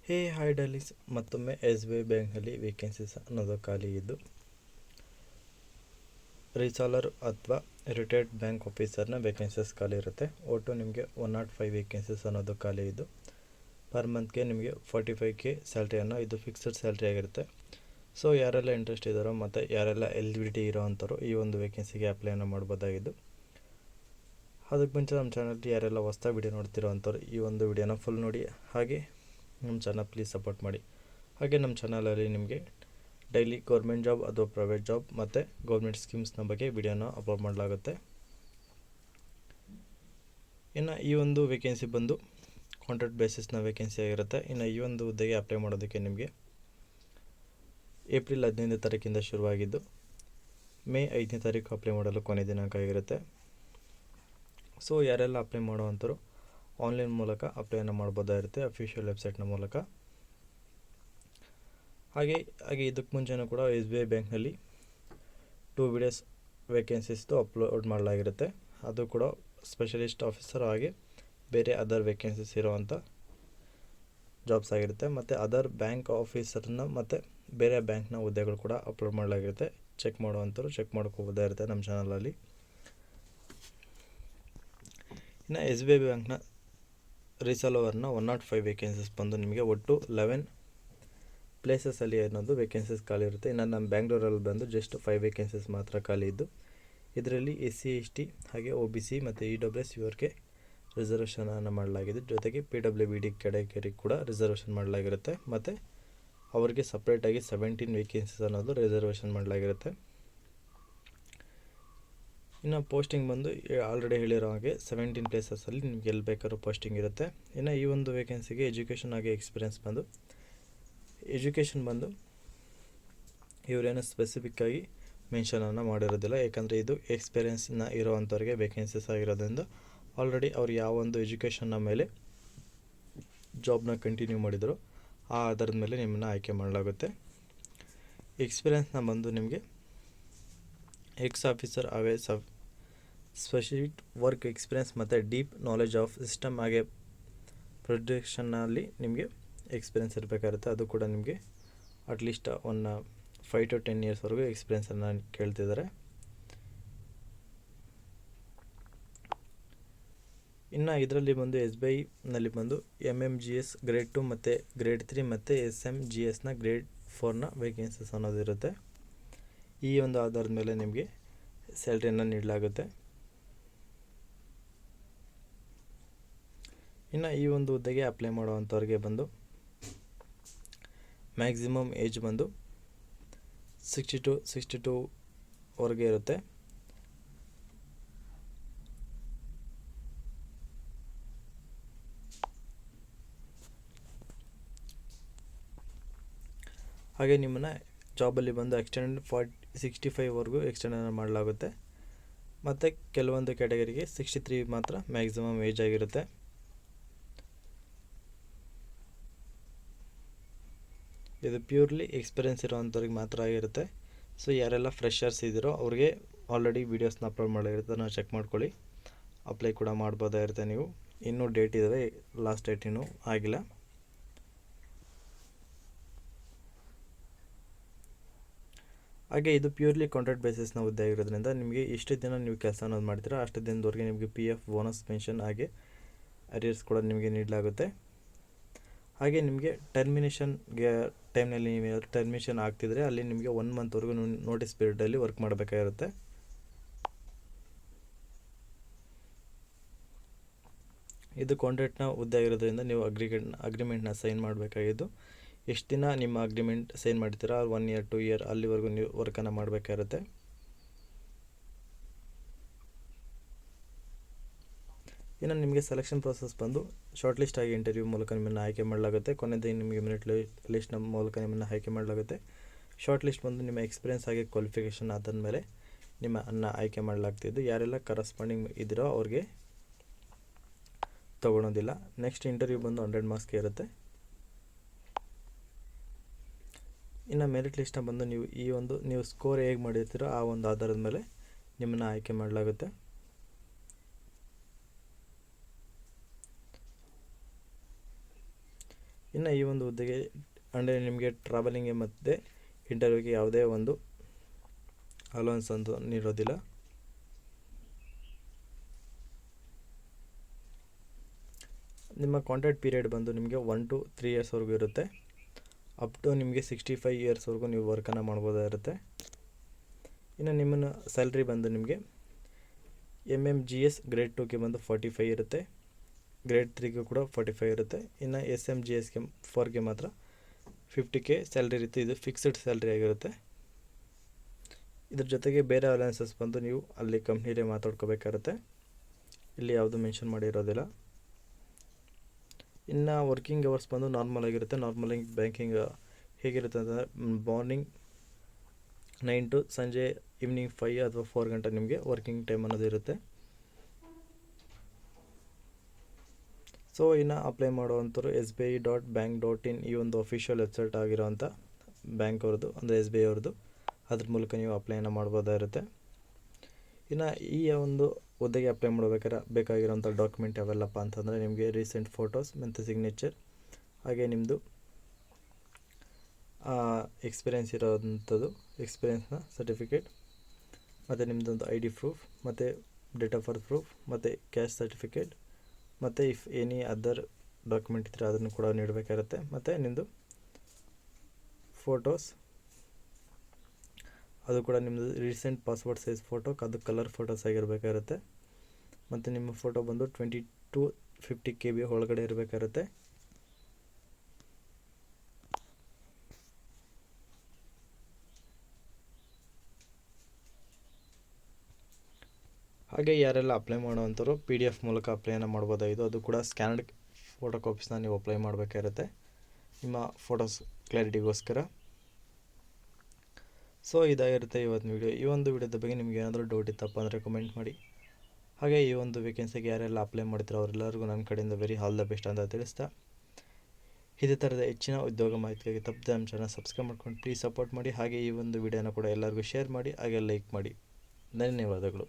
Hi darlings, ಮತ್ತೊಮ್ಮೆ SBI ಬ್ಯಾಂಕ್ನಲ್ಲಿ vacancies ಅನ್ನೋದು ಖಾಲಿ ಇದ್ದು ರೀಸಾಲರ್ ಅಥವಾ ರಿಟೈರ್ಡ್ ಬ್ಯಾಂಕ್ ಆಫೀಸರ್ನ ವೇಕೆನ್ಸೀಸ್ ಖಾಲಿ ಇರುತ್ತೆ. ಒಟ್ಟು ನಿಮಗೆ 105 ವೇಕೆನ್ಸೀಸ್ ಅನ್ನೋದು ಖಾಲಿ ಇದ್ದು ಪರ್ ಮಂತ್ಗೆ ನಿಮಗೆ 45K ಸ್ಯಾಲ್ರಿಯನ್ನು, ಇದು ಫಿಕ್ಸ್ಡ್ ಸ್ಯಾಲ್ರಿ ಆಗಿರುತ್ತೆ. ಸೊ ಯಾರೆಲ್ಲ ಇಂಟ್ರೆಸ್ಟ್ ಇದ್ದಾರೋ ಮತ್ತು ಯಾರೆಲ್ಲ ಎಲಿಜಿಬಿಲಿಟಿ ಇರೋ ಅಂಥವ್ರು ಈ ಒಂದು ವೇಕೆನ್ಸಿಗೆ ಅಪ್ಲೈನ ಮಾಡ್ಬೋದಾಗಿದ್ದು, ಅದಕ್ಕೆ ಮುಂಚೆ ನಮ್ಮ ಚಾನಲ್ಗೆ ಯಾರೆಲ್ಲ ಹೊಸ ವಿಡಿಯೋ ನೋಡ್ತಿರೋ ಅಂಥವ್ರು ಈ ಒಂದು ವಿಡಿಯೋನ ಫುಲ್ ನೋಡಿ. ಹಾಗೆ ನಮ್ಮ ಚಾನಲ್ ಪ್ಲೀಸ್ ಸಪೋರ್ಟ್ ಮಾಡಿ. ಹಾಗೆ ನಮ್ಮ ಚಾನಲಲ್ಲಿ ನಿಮಗೆ ಡೈಲಿ ಗೌರ್ಮೆಂಟ್ ಜಾಬ್ ಅಥವಾ ಪ್ರೈವೇಟ್ ಜಾಬ್ ಮತ್ತು ಗೌರ್ಮೆಂಟ್ ಸ್ಕೀಮ್ಸ್ನ ಬಗ್ಗೆ ವಿಡಿಯೋನ ಅಪ್ಲೋಡ್ ಮಾಡಲಾಗುತ್ತೆ. ಇನ್ನು ಈ ಒಂದು ವೇಕೆನ್ಸಿ ಬಂದು ಕಾಂಟ್ರಾಕ್ಟ್ ಬೇಸಿಸ್ನ ವೇಕೆನ್ಸಿ ಆಗಿರುತ್ತೆ. ಇನ್ನು ಈ ಒಂದು ಹುದ್ದೆಗೆ ಅಪ್ಲೈ ಮಾಡೋದಕ್ಕೆ ನಿಮಗೆ ಏಪ್ರಿಲ್ 15ನೇ ತಾರೀಕಿಂದ ಶುರುವಾಗಿದ್ದು ಮೇ 5ನೇ ತಾರೀಕು ಅಪ್ಲೈ ಮಾಡಲು ಕೊನೆ ದಿನಾಂಕ ಆಗಿರುತ್ತೆ. ಸೊ ಯಾರೆಲ್ಲ ಅಪ್ಲೈ ಮಾಡುವಂಥವ್ರು ಆನ್ಲೈನ್ ಮೂಲಕ ಅಪ್ಲೈನ ಮಾಡ್ಬೋದಾಗಿರುತ್ತೆ, ಅಫಿಷಿಯಲ್ ವೆಬ್ಸೈಟ್ನ ಮೂಲಕ. ಹಾಗೆ ಇದಕ್ಕೆ ಮುಂಚೆನೂ ಕೂಡ SBI ಬ್ಯಾಂಕ್ನಲ್ಲಿ 2 ವಿಡಿಯೋಸ್ ವೇಕೆನ್ಸೀಸ್ದು ಅಪ್ಲೋಡ್ ಮಾಡಲಾಗಿರುತ್ತೆ. ಅದು ಕೂಡ ಸ್ಪೆಷಲಿಸ್ಟ್ ಆಫೀಸರ್ ಹಾಗೆ ಬೇರೆ ಅದರ್ ವೇಕೆನ್ಸೀಸ್ ಇರೋವಂಥ ಜಾಬ್ಸ್ ಆಗಿರುತ್ತೆ. ಮತ್ತು ಅದರ್ ಬ್ಯಾಂಕ್ ಆಫೀಸರ್ನ ಮತ್ತು ಬೇರೆ ಬ್ಯಾಂಕ್ನ ಹುದ್ದೆಗಳು ಕೂಡ ಅಪ್ಲೋಡ್ ಮಾಡಲಾಗಿರುತ್ತೆ. ಚೆಕ್ ಮಾಡುವಂಥವ್ರು ಚೆಕ್ ಮಾಡ್ಕೋಬೋದಾಗಿರುತ್ತೆ ನಮ್ಮ ಚಾನಲಲ್ಲಿ. ಇನ್ನು SBI ಬ್ಯಾಂಕ್ನ ರೀಸಾಲರ್ನ 105 ವೇಕೆನ್ಸೀಸ್ ಬಂದು ನಿಮಗೆ ಒಟ್ಟು 11 ಪ್ಲೇಸಸಲ್ಲಿ ಅನ್ನೋದು ವೇಕೆನ್ಸೀಸ್ ಖಾಲಿ ಇರುತ್ತೆ. ಇನ್ನು ನಮ್ಮ ಬ್ಯಾಂಗ್ಳೂರಲ್ಲಿ ಬಂದು ಜಸ್ಟ್ 5 ವೇಕೆನ್ಸೀಸ್ ಮಾತ್ರ ಖಾಲಿ ಇದ್ದು, ಇದರಲ್ಲಿ SC ST ಹಾಗೆ OBC ಮತ್ತು EWS ಇವರಿಗೆ ರಿಸರ್ವೇಷನನ್ನು ಮಾಡಲಾಗಿದೆ. ಜೊತೆಗೆ PWD ಕ್ಯಾಟಗರಿಗೆ ಕೂಡ ರಿಸರ್ವೇಷನ್ ಮಾಡಲಾಗಿರುತ್ತೆ. ಮತ್ತು ಅವರಿಗೆ ಸಪ್ರೇಟಾಗಿ 17 ವೇಕೆನ್ಸೀಸ್ ಅನ್ನೋದು ರಿಸರ್ವೇಷನ್ ಮಾಡಲಾಗಿರುತ್ತೆ. ಇನ್ನು ಪೋಸ್ಟಿಂಗ್ ಬಂದು ಆಲ್ರೆಡಿ ಹೇಳಿರೋ ಹಾಗೆ 17 ಪ್ಲೇಸಸಲ್ಲಿ ನಿಮ್ಗೆ ಎಲ್ಲಿ ಬೇಕಾದ್ರೂ ಪೋಸ್ಟಿಂಗ್ ಇರುತ್ತೆ. ಇನ್ನು ಈ ಒಂದು ವೇಕೆನ್ಸಿಗೆ ಎಜುಕೇಷನ್ ಹಾಗೆ ಎಕ್ಸ್ಪೀರಿಯೆನ್ಸ್ ಬಂದು ಇವರೇನು ಸ್ಪೆಸಿಫಿಕ್ಕಾಗಿ ಮೆನ್ಷನನ್ನು ಮಾಡಿರೋದಿಲ್ಲ. ಯಾಕಂದರೆ ಇದು ಎಕ್ಸ್ಪೀರಿಯೆನ್ಸ್ನ ಇರೋವಂಥವ್ರಿಗೆ ವೇಕೆನ್ಸೀಸ್ ಆಗಿರೋದ್ರಿಂದ ಆಲ್ರೆಡಿ ಅವ್ರು ಯಾವ ಒಂದು ಎಜುಕೇಷನ್ನ ಮೇಲೆ ಜಾಬ್ನ ಕಂಟಿನ್ಯೂ ಮಾಡಿದ್ರು ಆ ಆಧಾರದ ಮೇಲೆ ನಿಮ್ಮನ್ನು ಆಯ್ಕೆ ಮಾಡಲಾಗುತ್ತೆ. ಎಕ್ಸ್ಪೀರಿಯೆನ್ಸ್ನ ಬಂದು ನಿಮಗೆ ಎಕ್ಸ್ ಆಫೀಸರ್ ಹಾಗೆ ಸ್ಪೆಸಿಫಿಕ್ ವರ್ಕ್ ಎಕ್ಸ್ಪೀರಿಯೆನ್ಸ್ ಮತ್ತು ಡೀಪ್ ನಾಲೆಜ್ ಆಫ್ ಸಿಸ್ಟಮ್ ಹಾಗೆ ಪ್ರೊಡಕ್ಷನ್ನಲ್ಲಿ ನಿಮಗೆ ಎಕ್ಸ್ಪೀರಿಯೆನ್ಸ್ ಇರಬೇಕಾಗುತ್ತೆ. ಅದು ಕೂಡ ನಿಮಗೆ ಅಟ್ಲೀಸ್ಟ್ 5 to 10 ಇಯರ್ಸ್ವರೆಗೂ ಎಕ್ಸ್ಪೀರಿಯೆನ್ಸನ್ನು ಕೇಳ್ತಿದ್ದಾರೆ. ಇನ್ನು ಇದರಲ್ಲಿ ಬಂದು SBIನಲ್ಲಿ ಬಂದು MMGS ಗ್ರೇಡ್ 2 ಮತ್ತು ಗ್ರೇಡ್ 3 ಮತ್ತು SMGSನ ಗ್ರೇಡ್ 4ನ ವೇಕೆನ್ಸೀಸ್ ಅನ್ನೋದು ಇರುತ್ತೆ. ಈ ಒಂದು ಆಧಾರದ ಮೇಲೆ ನಿಮಗೆ ಸ್ಯಾಲ್ರಿಯನ್ನು ನೀಡಲಾಗುತ್ತೆ. ಇನ್ನು ಈ ಒಂದು ಹುದ್ದೆಗೆ ಅಪ್ಲೈ ಮಾಡುವಂಥವ್ರಿಗೆ ಬಂದು ಮ್ಯಾಕ್ಸಿಮಮ್ ಏಜ್ ಬಂದು 62 ಇರುತ್ತೆ. ಹಾಗೆ ನಿಮ್ಮನ್ನು ಜಾಬಲ್ಲಿ ಬಂದು ಎಕ್ಸ್ಟೆಂಡ್ 65ವರೆಗೂ ಎಕ್ಸ್ಟೆಂಡನ್ನು ಮಾಡಲಾಗುತ್ತೆ. ಮತ್ತು ಕೆಲವೊಂದು ಕ್ಯಾಟಗರಿಗೆ 63 ಮಾತ್ರ ಮ್ಯಾಕ್ಸಿಮಮ್ ಏಜ್ ಆಗಿರುತ್ತೆ. ಇದು ಪ್ಯೂರ್ಲಿ ಎಕ್ಸ್ಪೀರಿಯೆನ್ಸ್ ಇರೋವಂಥವ್ರಿಗೆ ಮಾತ್ರ ಆಗಿರುತ್ತೆ. ಸೊ ಯಾರೆಲ್ಲ ಫ್ರೆಷರ್ಸ್ ಇದ್ದೀರೋ ಅವ್ರಿಗೆ ಆಲ್ರೆಡಿ ವೀಡಿಯೋಸ್ನ ಅಪ್ಲೋಡ್ ಮಾಡಿರುತ್ತೆ, ನಾವು ಚೆಕ್ ಮಾಡ್ಕೊಳ್ಳಿ. ಅಪ್ಲೈ ಕೂಡ ಮಾಡ್ಬೋದಾಗಿರುತ್ತೆ. ನೀವು ಇನ್ನೂ ಡೇಟ್ ಇದ್ದಾವೆ, ಲಾಸ್ಟ್ ಡೇಟ್ ಇನ್ನೂ ಆಗಿಲ್ಲ. ಹಾಗೆ ಇದು ಪ್ಯೂರ್ಲಿ ಕಾಂಟ್ರಾಕ್ಟ್ ಬೇಸಿಸ್ನ ಹುದ್ದೆ ಆಗಿರೋದ್ರಿಂದ ನಿಮಗೆ ಎಷ್ಟು ದಿನ ನೀವು ಕೆಲಸ ಅನ್ನೋದು ಮಾಡ್ತೀರಾ ಅಷ್ಟು ದಿನದವರೆಗೆ ನಿಮಗೆ PF ಬೋನಸ್ ಪೆನ್ಷನ್ ಹಾಗೆ ಅರಿಯರ್ಸ್ ಕೂಡ ನಿಮಗೆ ನೀಡಲಾಗುತ್ತೆ. ಹಾಗೆ ನಿಮಗೆ ಟರ್ಮಿನೇಷನ್ಗೆ ಟೈಮ್ನಲ್ಲಿ ನೀವು ಟರ್ಮಿನೇಷನ್ ಆಗ್ತಿದ್ರೆ ಅಲ್ಲಿ ನಿಮಗೆ 1 ಮಂತ್ವರೆಗೂ ನೋಟಿಸ್ ಪೀರಿಯಡಲ್ಲಿ ವರ್ಕ್ ಮಾಡಬೇಕಾಗಿರುತ್ತೆ. ಇದು ಕಾಂಟ್ರಾಕ್ಟ್ನ ಹುದ್ದೆ ಆಗಿರೋದ್ರಿಂದ ನೀವು ಅಗ್ರಿಮೆಂಟ್ನ ಸೈನ್ ಮಾಡಬೇಕಾಗಿದ್ದು, ಎಷ್ಟು ದಿನ ನಿಮ್ಮ ಅಗ್ರಿಮೆಂಟ್ ಸೈನ್ ಮಾಡ್ತೀರಾ 1 year 2 year ಅಲ್ಲಿವರೆಗೂ ನೀವು ವರ್ಕನ್ನು ಮಾಡಬೇಕಾಗಿರುತ್ತೆ. ಇನ್ನು ನಿಮಗೆ ಸೆಲೆಕ್ಷನ್ ಪ್ರೊಸೆಸ್ ಬಂದು ಶಾರ್ಟ್ ಲಿಸ್ಟ್ ಆಗಿ ಇಂಟರ್ವ್ಯೂ ಮೂಲಕ ನಿಮ್ಮನ್ನು ಆಯ್ಕೆ ಮಾಡಲಾಗುತ್ತೆ. ಕೊನೆಯದಾಗಿ ನಿಮಗೆ ಮೆರಿಟ್ ಲಿಸ್ಟ್ನ ಮೂಲಕ ನಿಮ್ಮನ್ನು ಆಯ್ಕೆ ಮಾಡಲಾಗುತ್ತೆ. ಶಾರ್ಟ್ ಲಿಸ್ಟ್ ಬಂದು ನಿಮ್ಮ ಎಕ್ಸ್ಪೀರಿಯೆನ್ಸ್ ಹಾಗೆ ಕ್ವಾಲಿಫಿಕೇಷನ್ ಆದ ಮೇಲೆ ನಿಮ್ಮನ್ನು ಆಯ್ಕೆ ಮಾಡಲಾಗ್ತಿದ್ದು, ಯಾರೆಲ್ಲ ಕರಸ್ಪಾಂಡಿಂಗ್ ಇದ್ದೀರೋ ಅವ್ರಿಗೆ ತೊಗೊಳೋದಿಲ್ಲ. ನೆಕ್ಸ್ಟ್ ಇಂಟರ್ವ್ಯೂ ಬಂದು 100 ಮಾರ್ಕ್ಸ್ಗೆ ಇರುತ್ತೆ. ಇನ್ನು ಮೆರಿಟ್ ಲಿಸ್ಟ್ನ ಬಂದು ನೀವು ಸ್ಕೋರ್ ಹೇಗೆ ಮಾಡಿರ್ತೀರೋ ಆ ಒಂದು ಆಧಾರದ ಮೇಲೆ ನಿಮ್ಮನ್ನು ಆಯ್ಕೆ ಮಾಡಲಾಗುತ್ತೆ. ಇನ್ನು ಈ ಒಂದು ಹುದ್ದೆಗೆ ಅಂದರೆ ನಿಮಗೆ ಟ್ರಾವೆಲಿಂಗ್ಗೆ ಮತ್ತು ಇಂಟರ್ವ್ಯೂಗೆ ಯಾವುದೇ ಒಂದು ಅಲೋನ್ಸ್ ಅಂತ ನೀಡೋದಿಲ್ಲ. ನಿಮ್ಮ ಕಾಂಟ್ರಾಕ್ಟ್ ಪೀರಿಯಡ್ ಬಂದು ನಿಮಗೆ 1 to 3 ಇಯರ್ಸ್ವರೆಗೂ ಇರುತ್ತೆ. ಅಪ್ ಟು ನಿಮಗೆ 65 ಇಯರ್ಸ್ವರೆಗೂ ನೀವು ವರ್ಕನ್ನು ಮಾಡ್ಬೋದಾಗಿರುತ್ತೆ. ಇನ್ನು ನಿಮ್ಮನ್ನು ಸ್ಯಾಲ್ರಿ ಬಂದು ನಿಮಗೆ MMGS ಗ್ರೇಡ್ 2ಗೆ ಬಂದು 45 ಇರುತ್ತೆ, ಗ್ರೇಡ್ 3ಗೆ ಕೂಡ 45 ಇರುತ್ತೆ. ಇನ್ನು SMGSಗೆ 4ಗೆ ಮಾತ್ರ 50K ಸ್ಯಾಲ್ರಿ ಇರುತ್ತೆ. ಇದು ಫಿಕ್ಸ್ಡ್ ಸ್ಯಾಲ್ರಿ ಆಗಿರುತ್ತೆ. ಇದ್ರ ಜೊತೆಗೆ ಬೇರೆ ಅಲವೆನ್ಸಸ್ ಬಂದು ನೀವು ಅಲ್ಲಿ ಕಂಪ್ನಿಲೇ ಮಾತಾಡ್ಕೋಬೇಕಾಗುತ್ತೆ, ಇಲ್ಲಿ ಯಾವುದು ಮೆನ್ಷನ್ ಮಾಡಿರೋದಿಲ್ಲ. ಇನ್ನು ವರ್ಕಿಂಗ್ ಅವರ್ಸ್ ಬಂದು ನಾರ್ಮಲ್ ಆಗಿರುತ್ತೆ. ನಾರ್ಮಲಾಗಿ ಬ್ಯಾಂಕಿಂಗ್ ಹೇಗಿರುತ್ತೆ ಅಂತಂದರೆ ಮಾರ್ನಿಂಗ್ 9 to ಸಂಜೆ ಈವ್ನಿಂಗ್ 5 ಅಥವಾ 4 ಗಂಟೆ ನಿಮಗೆ ವರ್ಕಿಂಗ್ ಟೈಮ್ ಅನ್ನೋದು ಇರುತ್ತೆ. ಸೊ ಇನ್ನು ಅಪ್ಲೈ ಮಾಡುವಂಥವ್ರು SBI.bank.in ಈ ಒಂದು ಅಫಿಷಿಯಲ್ ವೆಬ್ಸೈಟ್ ಆಗಿರೋವಂಥ ಬ್ಯಾಂಕ್ ಅವ್ರದ್ದು ಅಂದರೆ SBI ಅವ್ರದ್ದು, ಅದ್ರ ಮೂಲಕ ನೀವು ಅಪ್ಲೈನ ಮಾಡ್ಬೋದಾಗಿರುತ್ತೆ. ಇನ್ನು ಈ ಒಂದು ಹುದ್ದೆಗೆ ಅಪ್ಲೈ ಬೇಕಾಗಿರೋಂಥ ಡಾಕ್ಯುಮೆಂಟ್ ಯಾವೆಲ್ಲಪ್ಪ ಅಂತಂದರೆ ನಿಮಗೆ ರೀಸೆಂಟ್ ಫೋಟೋಸ್ ಮತ್ತು ಸಿಗ್ನೇಚರ್, ಹಾಗೆ ನಿಮ್ಮದು ಎಕ್ಸ್ಪೀರಿಯೆನ್ಸ್ ಇರೋವಂಥದ್ದು ಎಕ್ಸ್ಪೀರಿಯೆನ್ಸ್ನ ಸರ್ಟಿಫಿಕೇಟ್, ಮತ್ತು ನಿಮ್ಮದೊಂದು ID ಪ್ರೂಫ್, ಮತ್ತು ಡೇಟ್ ಆಫ್ ಬರ್ತ್ ಪ್ರೂಫ್, ಮತ್ತು ಕ್ಯಾಸ್ಟ್ ಸರ್ಟಿಫಿಕೇಟ್, ಮತ್ತು ಇಫ್ ಎನಿ ಅದರ್ ಡಾಕ್ಯುಮೆಂಟ್ ಇದ್ದರೆ ಅದನ್ನು ಕೂಡ ನೀಡಬೇಕಾಗುತ್ತೆ. ಮತ್ತು ನಿಮ್ಮದು ಫೋಟೋಸ್, ಅದು ಕೂಡ ನಿಮ್ಮದು ರೀಸೆಂಟ್ ಪಾಸ್ಪೋರ್ಟ್ ಸೈಜ್ ಫೋಟೋ, ಅದು ಕಲರ್ ಫೋಟೋಸ್ ಆಗಿರಬೇಕಾಗುತ್ತೆ. ಮತ್ತು ನಿಮ್ಮ ಫೋಟೋ ಬಂದು 20 to 50 KB ಒಳಗಡೆ ಇರಬೇಕಾಗುತ್ತೆ. ಹಾಗೆ ಯಾರೆಲ್ಲ ಅಪ್ಲೈ ಮಾಡುವಂಥವ್ರು PDF ಮೂಲಕ ಅಪ್ಲೈನ ಮಾಡ್ಬೋದಾಗಿದ್ದು, ಅದು ಕೂಡ ಸ್ಕ್ಯಾನ್ಡ್ ಫೋಟೋ ಕಾಪೀಸ್ನ ನೀವು ಅಪ್ಲೈ ಮಾಡಬೇಕಾಗಿರುತ್ತೆ ನಿಮ್ಮ ಫೋಟೋಸ್ ಕ್ಲಾರಿಟಿಗೋಸ್ಕರ. ಸೊ ಇದಾಗಿರುತ್ತೆ ಇವತ್ತಿನ ವಿಡಿಯೋ. ಈ ಒಂದು ವಿಡಿಯೋದ ಬಗ್ಗೆ ನಿಮ್ಗೆ ಏನಾದರೂ ಡೌಟ್ ಇತ್ತಪ್ಪ ಅಂದರೆ ಕಮೆಂಟ್ ಮಾಡಿ. ಹಾಗೆ ಈ ಒಂದು ವೇಕೆನ್ಸಿಗೆ ಯಾರೆಲ್ಲ ಅಪ್ಲೈ ಮಾಡ್ತೀರೋ ಅವರೆಲ್ಲರಿಗೂ ನನ್ನ ಕಡೆಯಿಂದ ವೆರಿ ಆಲ್ ದ ಬೆಸ್ಟ್ ಅಂತ ತಿಳಿಸ್ತಾ, ಇದೇ ಥರದ ಹೆಚ್ಚಿನ ಉದ್ಯೋಗ ಮಾಹಿತಿಗಾಗಿ ತಪ್ಪದೆ ನಮ್ಮ ಚಾನಲ್ ಸಬ್ಸ್ಕ್ರೈಬ್ ಮಾಡ್ಕೊಂಡು ಪ್ಲೀಸ್ ಸಪೋರ್ಟ್ ಮಾಡಿ. ಹಾಗೆ ಈ ಒಂದು ವಿಡಿಯೋನ ಕೂಡ ಎಲ್ಲರಿಗೂ ಶೇರ್ ಮಾಡಿ, ಹಾಗೆ ಲೈಕ್ ಮಾಡಿ. ಧನ್ಯವಾದಗಳು.